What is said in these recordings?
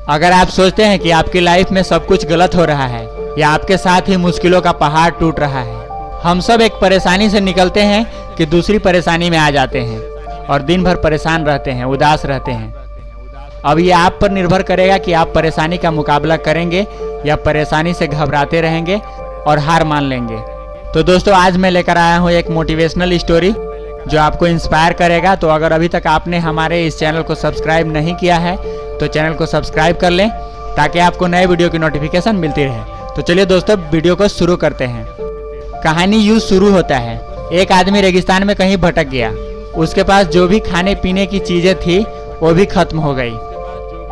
अगर आप सोचते हैं कि आपकी लाइफ में सब कुछ गलत हो रहा है या आपके साथ ही मुश्किलों का पहाड़ टूट रहा है, हम सब एक परेशानी से निकलते हैं कि दूसरी परेशानी में आ जाते हैं और दिन भर परेशान रहते हैं, उदास रहते हैं। अब ये आप पर निर्भर करेगा कि आप परेशानी का मुकाबला करेंगे या परेशानी से घबराते रहेंगे और हार मान लेंगे। तो दोस्तों, आज मैं लेकर आया हूँ एक मोटिवेशनल स्टोरी जो आपको इंस्पायर करेगा। तो अगर अभी तक आपने हमारे इस चैनल को सब्सक्राइब नहीं किया है तो चैनल को सब्सक्राइब कर लें ताकि आपको नए वीडियो की नोटिफिकेशन मिलती रहे। तो चलिए दोस्तों, वीडियो को शुरू करते हैं। कहानी यूँ शुरू होता है। एक आदमी रेगिस्तान में कहीं भटक गया। उसके पास जो भी खाने पीने की चीज़ें थी वो भी खत्म हो गई।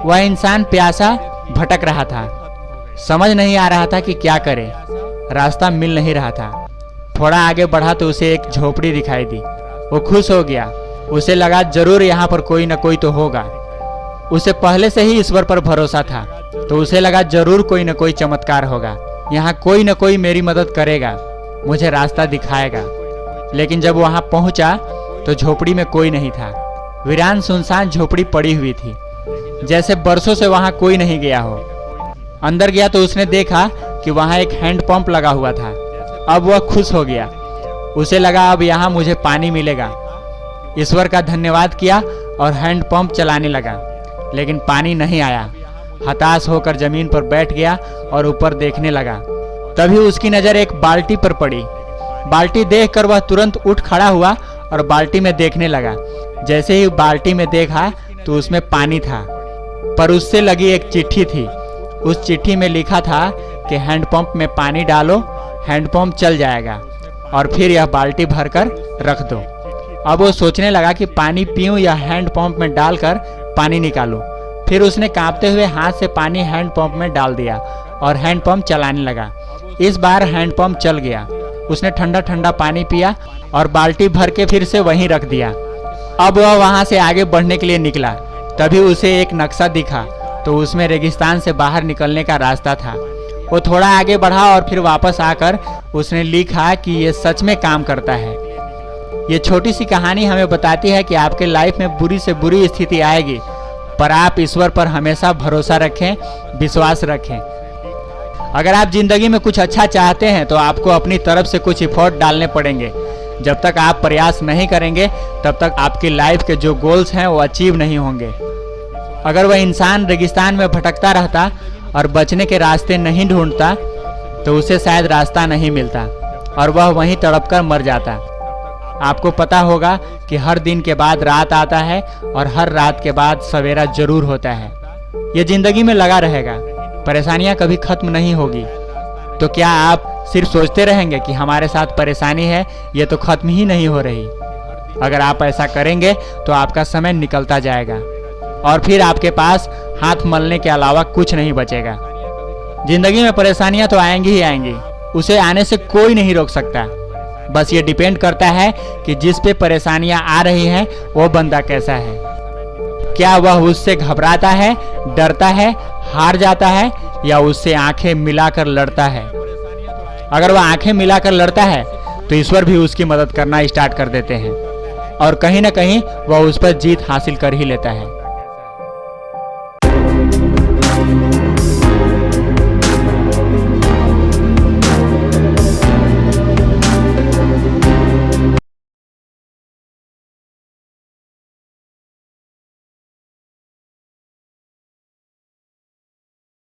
वह इंसान प्यासा भटक रहा था, समझ नहीं आ रहा था कि क्या करे। रास्ता मिल नहीं रहा था। थोड़ा आगे बढ़ा तो उसे एक झोपड़ी दिखाई दी। वो खुश हो गया। उसे लगा जरूर यहाँ पर कोई न कोई तो होगा। उसे पहले से ही ईश्वर पर भरोसा था, तो उसे लगा जरूर कोई न कोई चमत्कार होगा। यहाँ कोई न कोई मेरी मदद करेगा, मुझे रास्ता दिखाएगा। लेकिन जब वहाँ पहुँचा तो झोपड़ी में कोई नहीं था। वीरान सुनसान झोपड़ी पड़ी हुई थी, जैसे बरसों से वहाँ कोई नहीं गया हो। अंदर गया तो उसने देखा कि वहाँ एक हैंडपंप लगा हुआ था। अब वह खुश हो गया। उसे लगा अब यहाँ मुझे पानी मिलेगा। ईश्वर का धन्यवाद किया और हैंडपंप चलाने लगा, लेकिन पानी नहीं आया। हताश होकर जमीन पर बैठ गया और ऊपर देखने लगा। तभी उसकी नज़र एक बाल्टी पर पड़ी। बाल्टी देखकर वह तुरंत उठ खड़ा हुआ और बाल्टी में देखने लगा। जैसे ही बाल्टी में देखा तो उसमें पानी था, पर उससे लगी एक चिट्ठी थी। उस चिट्ठी में लिखा था कि हैंडपंप में पानी डालो, हैंडपंप चल जाएगा और फिर यह बाल्टी भरकर रख दो। अब वो सोचने लगा कि पानी पीऊं या हैंडपंप में डालकर पानी निकालूं। फिर उसने कांपते हुए हाथ से पानी हैंडपंप में डाल दिया और हैंडपंप चलाने लगा। इस बार हैंडपंप चल गया। उसने ठंडा ठंडा पानी पिया और बाल्टी भर के फिर से वहीं रख दिया। अब वह वहाँ से आगे बढ़ने के लिए निकला। तभी उसे एक नक्शा दिखा, तो उसमें रेगिस्तान से बाहर निकलने का रास्ता था। वो थोड़ा आगे बढ़ा और फिर वापस आकर उसने लिखा कि ये सच में काम करता है। ये छोटी सी कहानी हमें बताती है कि आपके लाइफ में बुरी से बुरी स्थिति आएगी, पर आप ईश्वर पर हमेशा भरोसा रखें, विश्वास रखें। अगर आप जिंदगी में कुछ अच्छा चाहते हैं तो आपको अपनी तरफ से कुछ एफर्ट डालने पड़ेंगे। जब तक आप प्रयास नहीं करेंगे तब तक आपकी लाइफ के जो गोल्स हैं वो अचीव नहीं होंगे। अगर वह इंसान रेगिस्तान में भटकता रहता और बचने के रास्ते नहीं ढूंढता तो उसे शायद रास्ता नहीं मिलता और वह वहीं तड़पकर मर जाता। आपको पता होगा कि हर दिन के बाद रात आता है और हर रात के बाद सवेरा जरूर होता है। ये जिंदगी में लगा रहेगा। परेशानियां कभी खत्म नहीं होगी। तो क्या आप सिर्फ सोचते रहेंगे कि हमारे साथ परेशानी है, ये तो खत्म ही नहीं हो रही? अगर आप ऐसा करेंगे तो आपका समय निकलता जाएगा और फिर आपके पास हाथ मलने के अलावा कुछ नहीं बचेगा। जिंदगी में परेशानियां तो आएंगी ही आएंगी, उसे आने से कोई नहीं रोक सकता। बस ये डिपेंड करता है कि जिस पे परेशानियां आ रही हैं वो बंदा कैसा है। क्या वह उससे घबराता है, डरता है, हार जाता है या उससे आंखें मिलाकर लड़ता है? अगर वह आंखें मिलाकर लड़ता है तो ईश्वर भी उसकी मदद करना स्टार्ट कर देते हैं और कहीं ना कहीं वह उस पर जीत हासिल कर ही लेता है।